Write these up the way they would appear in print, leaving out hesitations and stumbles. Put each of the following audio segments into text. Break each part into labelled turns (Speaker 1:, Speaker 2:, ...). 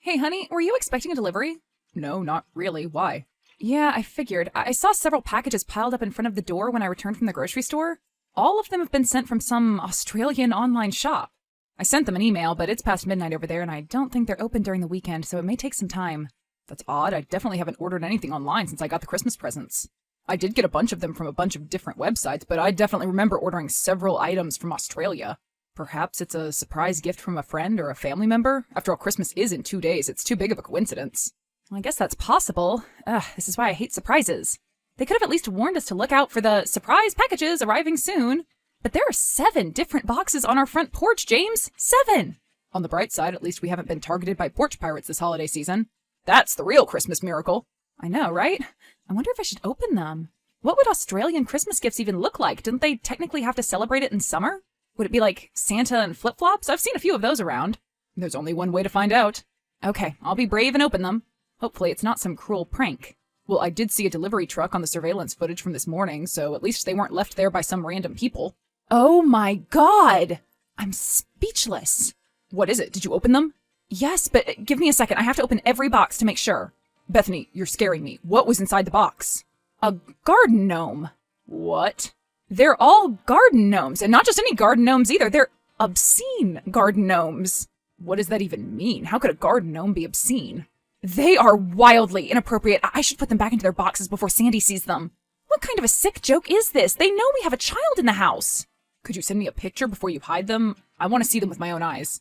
Speaker 1: Hey, honey, were you expecting a delivery? No, not really. Why? Yeah, I figured. I saw several packages piled up in front of the door when I returned from the grocery store. All of them have been sent from some Australian online shop. I sent them an email, but it's past midnight over there, and I don't think they're open during the weekend, so it may take some time. That's odd. I definitely haven't ordered anything online since I got the Christmas presents. I did get a bunch of them from a bunch of different websites, but I definitely remember ordering several items from Australia. Perhaps it's a surprise gift from a friend or a family member? After all, Christmas is in 2 days. It's too big of a coincidence. Well, I guess that's possible. This is why I hate surprises. They could have at least warned us to look out for the surprise packages arriving soon. But there are 7 different boxes on our front porch, James. 7! On the bright side, at least we haven't been targeted by porch pirates this holiday season. That's the real Christmas miracle. I know, right? I wonder if I should open them. What would Australian Christmas gifts even look like? Didn't they technically have to celebrate it in summer? Would it be like Santa and flip-flops? I've seen a few of those around. There's only one way to find out. Okay, I'll be brave and open them. Hopefully it's not some cruel prank. Well, I did see a delivery truck on the surveillance footage from this morning, so at least they weren't left there by some random people. Oh my god! I'm speechless. What is it? Did you open them? Yes, but give me a second. I have to open every box to make sure. Bethany, you're scaring me. What was inside the box? A garden gnome. What? They're all garden gnomes, and not just any garden gnomes either. They're obscene garden gnomes. What does that even mean? How could a garden gnome be obscene? They are wildly inappropriate. I should put them back into their boxes before Sandy sees them. What kind of a sick joke is this? They know we have a child in the house. Could you send me a picture before you hide them? I want to see them with my own eyes.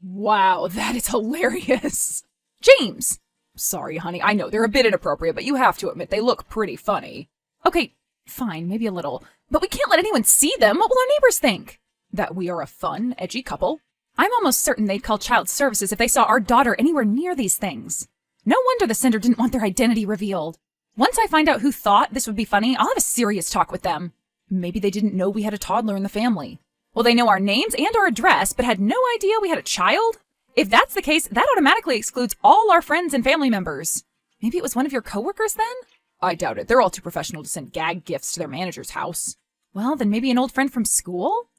Speaker 1: Wow, that is hilarious. James! Sorry, honey. I know they're a bit inappropriate, but you have to admit they look pretty funny. Okay, fine, maybe a little. But we can't let anyone see them. What will our neighbors think? That we are a fun, edgy couple? I'm almost certain they'd call child services if they saw our daughter anywhere near these things. No wonder the sender didn't want their identity revealed. Once I find out who thought this would be funny, I'll have a serious talk with them. Maybe they didn't know we had a toddler in the family. Well, they know our names and our address, but had no idea we had a child? If that's the case, that automatically excludes all our friends and family members. Maybe it was one of your coworkers then? I doubt it. They're all too professional to send gag gifts to their manager's house. Well, then maybe an old friend from school?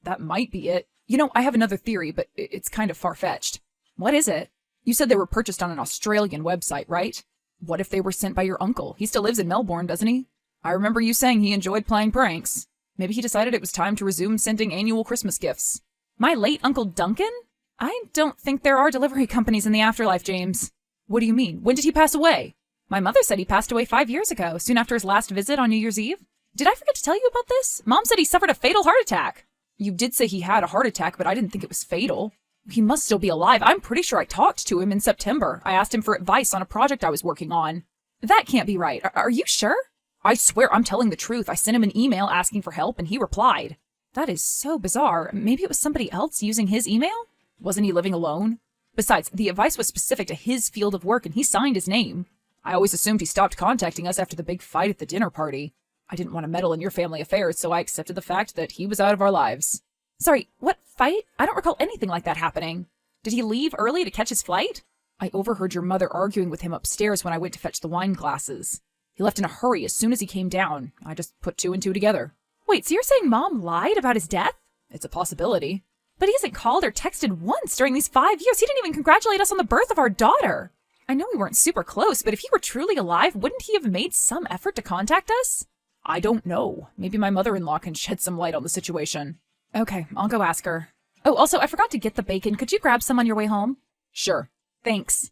Speaker 1: That might be it. You know, I have another theory, but it's kind of far-fetched. What is it? You said they were purchased on an Australian website, right? What if they were sent by your uncle? He still lives in Melbourne, doesn't he? I remember you saying he enjoyed playing pranks. Maybe he decided it was time to resume sending annual Christmas gifts. My late Uncle Duncan? I don't think there are delivery companies in the afterlife, James. What do you mean? When did he pass away? My mother said he passed away 5 years ago, soon after his last visit on New Year's Eve. Did I forget to tell you about this? Mom said he suffered a fatal heart attack. You did say he had a heart attack, but I didn't think it was fatal. He must still be alive. I'm pretty sure I talked to him in September. I asked him for advice on a project I was working on. That can't be right. Are you sure? I swear I'm telling the truth. I sent him an email asking for help, and he replied. That is so bizarre. Maybe it was somebody else using his email? Wasn't he living alone? Besides, the advice was specific to his field of work, and he signed his name. I always assumed he stopped contacting us after the big fight at the dinner party. I didn't want to meddle in your family affairs, so I accepted the fact that he was out of our lives. Sorry, what fight? I don't recall anything like that happening. Did he leave early to catch his flight? I overheard your mother arguing with him upstairs when I went to fetch the wine glasses. He left in a hurry as soon as he came down. I just put 2 and 2 together. Wait, so you're saying Mom lied about his death? It's a possibility. But he hasn't called or texted once during these 5 years. He didn't even congratulate us on the birth of our daughter. I know we weren't super close, but if he were truly alive, wouldn't he have made some effort to contact us? I don't know. Maybe my mother-in-law can shed some light on the situation. Okay, I'll go ask her. Oh, also, I forgot to get the bacon. Could you grab some on your way home? Sure. Thanks.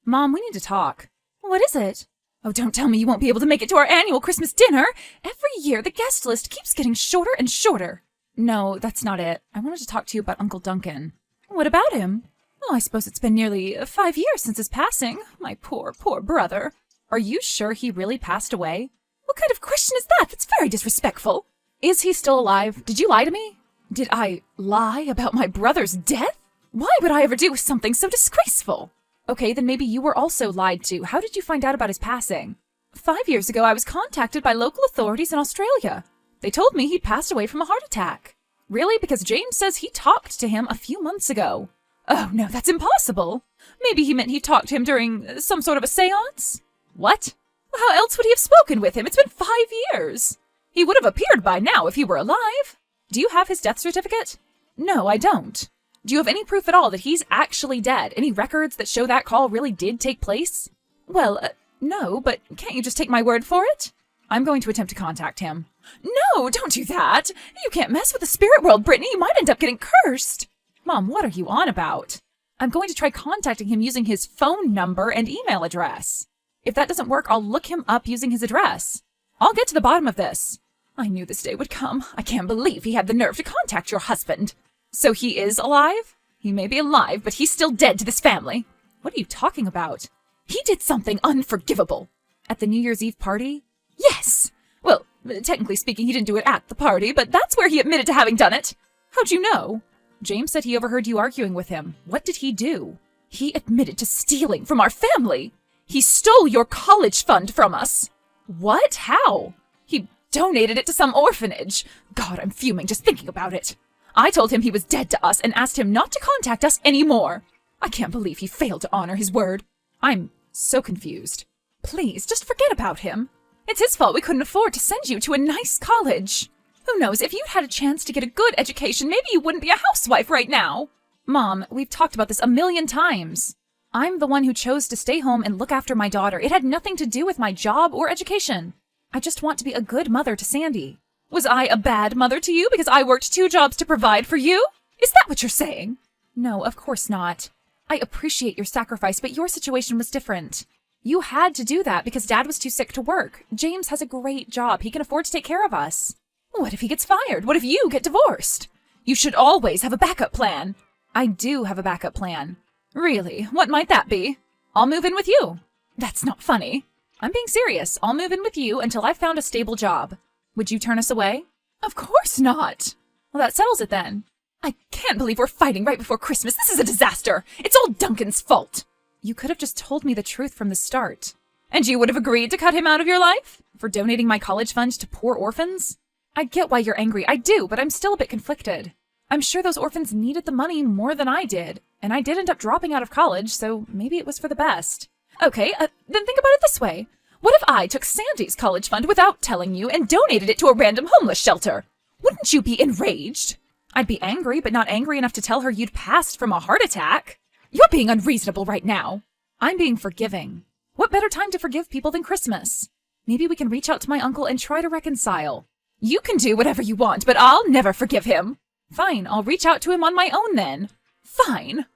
Speaker 1: Mom, we need to talk. What is it? Oh, don't tell me you won't be able to make it to our annual Christmas dinner. Every year, the guest list keeps getting shorter and shorter. No, that's not it. I wanted to talk to you about Uncle Duncan. What about him? Oh, I suppose it's been nearly 5 years since his passing. My poor, poor brother. Are you sure he really passed away? What kind of question is that? That's very disrespectful. Is he still alive? Did you lie to me? Did I lie about my brother's death? Why would I ever do something so disgraceful? Okay, then maybe you were also lied to. How did you find out about his passing? 5 years ago, I was contacted by local authorities in Australia. They told me he'd passed away from a heart attack. Really? Because James says he talked to him a few months ago. Oh, no, that's impossible. Maybe he meant he talked to him during some sort of a seance? What? Well, how else would he have spoken with him? It's been 5 years. He would have appeared by now if he were alive. Do you have his death certificate? No, I don't. Do you have any proof at all that he's actually dead? Any records that show that call really did take place? Well, no, but can't you just take my word for it? I'm going to attempt to contact him. No, don't do that. You can't mess with the spirit world, Brittany. You might end up getting cursed. Mom, what are you on about? I'm going to try contacting him using his phone number and email address. If that doesn't work, I'll look him up using his address. I'll get to the bottom of this. I knew this day would come. I can't believe he had the nerve to contact your husband. So he is alive? He may be alive, but he's still dead to this family. What are you talking about? He did something unforgivable. At the New Year's Eve party? Yes! Well, technically speaking, he didn't do it at the party, but that's where he admitted to having done it. How'd you know? James said he overheard you arguing with him. What did he do? He admitted to stealing from our family. He stole your college fund from us. What? How? He donated it to some orphanage. God, I'm fuming just thinking about it. I told him he was dead to us and asked him not to contact us anymore. I can't believe he failed to honor his word. I'm so confused. Please, just forget about him. It's his fault we couldn't afford to send you to a nice college. Who knows, if you'd had a chance to get a good education, maybe you wouldn't be a housewife right now. Mom, we've talked about this a million times. I'm the one who chose to stay home and look after my daughter. It had nothing to do with my job or education. I just want to be a good mother to Sandy. Was I a bad mother to you because I worked 2 jobs to provide for you? Is that what you're saying? No, of course not. I appreciate your sacrifice, but your situation was different. You had to do that because Dad was too sick to work. James has a great job. He can afford to take care of us. What if he gets fired? What if you get divorced? You should always have a backup plan. I do have a backup plan. Really? What might that be? I'll move in with you. That's not funny. I'm being serious. I'll move in with you until I've found a stable job. Would you turn us away? Of course not. Well, that settles it then. I can't believe we're fighting right before Christmas. This is a disaster. It's all Duncan's fault. You could have just told me the truth from the start. And you would have agreed to cut him out of your life? For donating my college fund to poor orphans? I get why you're angry. I do, but I'm still a bit conflicted. I'm sure those orphans needed the money more than I did. And I did end up dropping out of college, so maybe it was for the best. Okay, then think about it this way. What if I took Sandy's college fund without telling you and donated it to a random homeless shelter? Wouldn't you be enraged? I'd be angry, but not angry enough to tell her you'd passed from a heart attack. You're being unreasonable right now. I'm being forgiving. What better time to forgive people than Christmas? Maybe we can reach out to my uncle and try to reconcile. You can do whatever you want, but I'll never forgive him. Fine, I'll reach out to him on my own then. Fine.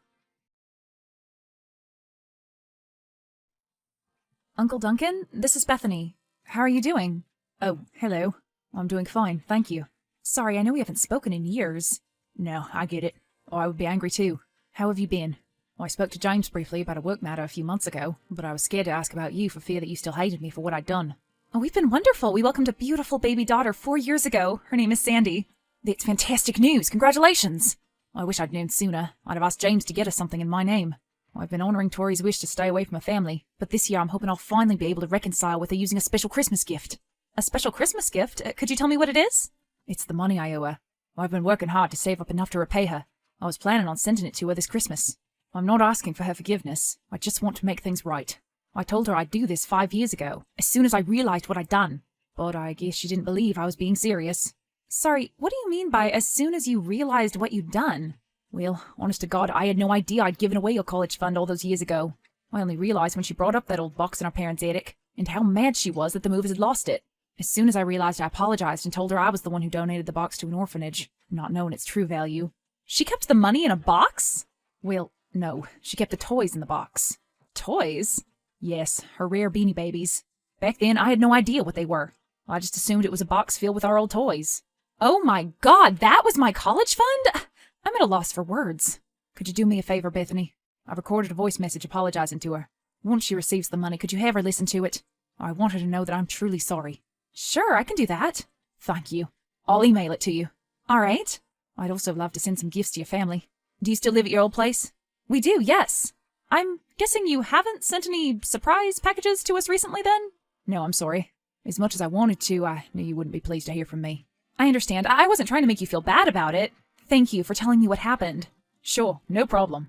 Speaker 1: Uncle Duncan, this is Bethany. How are you doing? Oh, hello. I'm doing fine, thank you. Sorry, I know we haven't spoken in years. No, I get it. I would be angry too. How have you been? I spoke to James briefly about a work matter a few months ago, but I was scared to ask about you for fear that you still hated me for what I'd done. Oh, we've been wonderful. We welcomed a beautiful baby daughter 4 years ago. Her name is Sandy. It's fantastic news. Congratulations. I wish I'd known sooner. I'd have asked James to get us something in my name. I've been honouring Tori's wish to stay away from her family, but this year I'm hoping I'll finally be able to reconcile with her using a special Christmas gift. A special Christmas gift? Could you tell me what it is? It's the money I owe her. I've been working hard to save up enough to repay her. I was planning on sending it to her this Christmas. I'm not asking for her forgiveness. I just want to make things right. I told her I'd do this 5 years ago, as soon as I realized what I'd done. But I guess she didn't believe I was being serious. Sorry, what do you mean by as soon as you realized what you'd done? Well, honest to God, I had no idea I'd given away your college fund all those years ago. I only realized when she brought up that old box in our parents' attic, and how mad she was that the movers had lost it. As soon as I realized, I apologized and told her I was the one who donated the box to an orphanage, not knowing its true value. She kept the money in a box? Well, no, she kept the toys in the box. Toys? Yes, her rare Beanie Babies. Back then, I had no idea what they were. I just assumed it was a box filled with our old toys. Oh my God, that was my college fund? I'm at a loss for words. Could you do me a favor, Bethany? I've recorded a voice message apologizing to her. Once she receives the money, could you have her listen to it? I want her to know that I'm truly sorry. Sure, I can do that. Thank you. I'll email it to you. All right. I'd also love to send some gifts to your family. Do you still live at your old place? We do, yes. I'm guessing you haven't sent any surprise packages to us recently, then? No, I'm sorry. As much as I wanted to, I knew you wouldn't be pleased to hear from me. I understand. I wasn't trying to make you feel bad about it. Thank you for telling me what happened. Sure, no problem.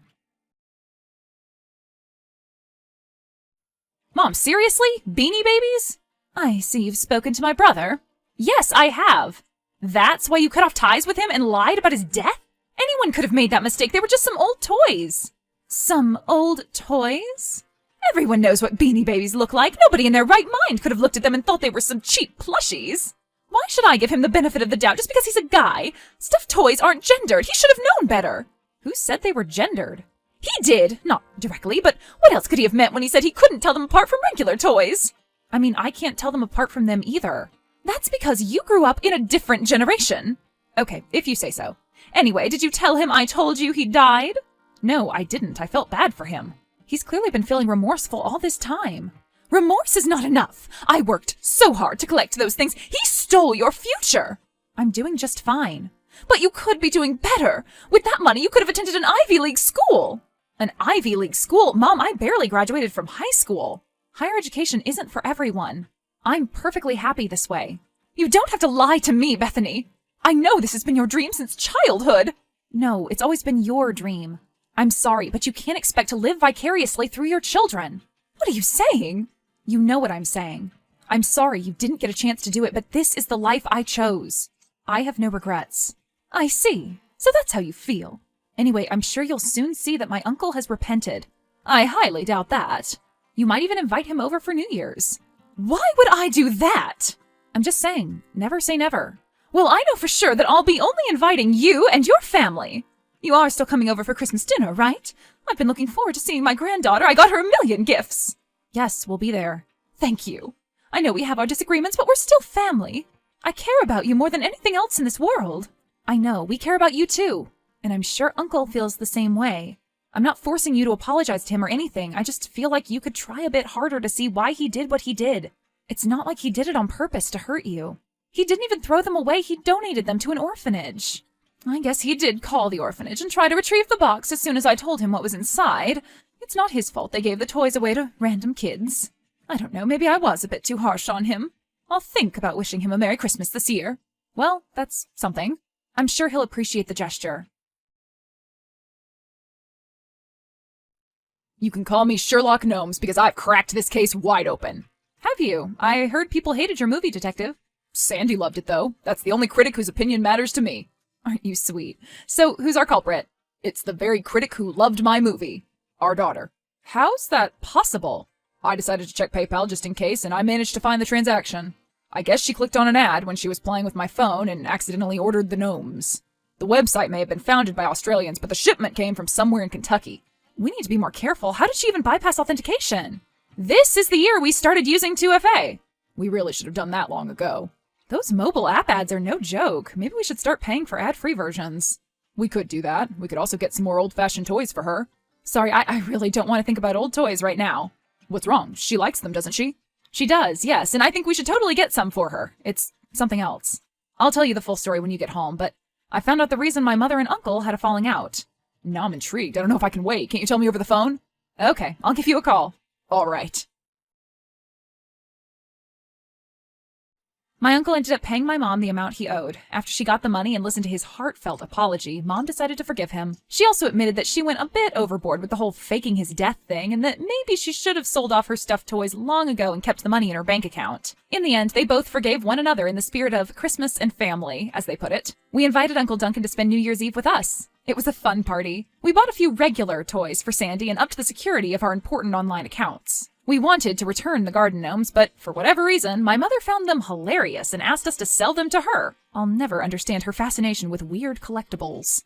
Speaker 1: Mom, seriously? Beanie Babies? I see you've spoken to my brother. Yes, I have. That's why you cut off ties with him and lied about his death? Anyone could have made that mistake. They were just some old toys. Some old toys? Everyone knows what Beanie Babies look like. Nobody in their right mind could have looked at them and thought they were some cheap plushies. Why should I give him the benefit of the doubt just because he's a guy? Stuffed toys aren't gendered. He should have known better. Who said they were gendered? He did. Not directly, but what else could he have meant when he said he couldn't tell them apart from regular toys? I mean, I can't tell them apart from them either. That's because you grew up in a different generation. Okay, if you say so. Anyway, did you tell him I told you he died? No, I didn't. I felt bad for him. He's clearly been feeling remorseful all this time. Remorse is not enough. I worked so hard to collect those things. He stole your future. I'm doing just fine. But you could be doing better. With that money, you could have attended an Ivy League school. An Ivy League school? Mom, I barely graduated from high school. Higher education isn't for everyone. I'm perfectly happy this way. You don't have to lie to me, Bethany. I know this has been your dream since childhood. No, it's always been your dream. I'm sorry, but you can't expect to live vicariously through your children. What are you saying? You know what I'm saying. I'm sorry you didn't get a chance to do it, but this is the life I chose. I have no regrets. I see. So that's how you feel. Anyway, I'm sure you'll soon see that my uncle has repented. I highly doubt that. You might even invite him over for New Year's. Why would I do that? I'm just saying, never say never. Well, I know for sure that I'll be only inviting you and your family. You are still coming over for Christmas dinner, right? I've been looking forward to seeing my granddaughter. I got her 1,000,000 gifts. Yes, we'll be there. Thank you. I know we have our disagreements, but we're still family. I care about you more than anything else in this world. I know, we care about you too. And I'm sure Uncle feels the same way. I'm not forcing you to apologize to him or anything. I just feel like you could try a bit harder to see why he did what he did. It's not like he did it on purpose to hurt you. He didn't even throw them away. He donated them to an orphanage. I guess he did call the orphanage and try to retrieve the box as soon as I told him what was inside. It's not his fault they gave the toys away to random kids. I don't know, maybe I was a bit too harsh on him. I'll think about wishing him a Merry Christmas this year. Well, that's something. I'm sure he'll appreciate the gesture. You can call me Sherlock Gnomes because I've cracked this case wide open. Have you? I heard people hated your movie, Detective. Sandy loved it, though. That's the only critic whose opinion matters to me. Aren't you sweet? So, who's our culprit? It's the very critic who loved my movie. Our daughter. How's that possible? I decided to check PayPal just in case, and I managed to find the transaction. I guess she clicked on an ad when she was playing with my phone and accidentally ordered the gnomes. The website may have been founded by Australians, but the shipment came from somewhere in Kentucky. We need to be more careful. How did she even bypass authentication? This is the year we started using 2FA. We really should have done that long ago. Those mobile app ads are no joke. Maybe we should start paying for ad-free versions. We could do that. We could also get some more old-fashioned toys for her. Sorry, I really don't want to think about old toys right now. What's wrong? She likes them, doesn't she? She does, yes, and I think we should totally get some for her. It's something else. I'll tell you the full story when you get home, but I found out the reason my mother and uncle had a falling out. Now I'm intrigued. I don't know if I can wait. Can't you tell me over the phone? Okay, I'll give you a call. All right. My uncle ended up paying my mom the amount he owed. After she got the money and listened to his heartfelt apology, Mom decided to forgive him. She also admitted that she went a bit overboard with the whole faking his death thing and that maybe she should have sold off her stuffed toys long ago and kept the money in her bank account. In the end, they both forgave one another in the spirit of Christmas and family, as they put it. We invited Uncle Duncan to spend New Year's Eve with us. It was a fun party. We bought a few regular toys for Sandy and upped the security of our important online accounts. We wanted to return the garden gnomes, but for whatever reason, my mother found them hilarious and asked us to sell them to her. I'll never understand her fascination with weird collectibles.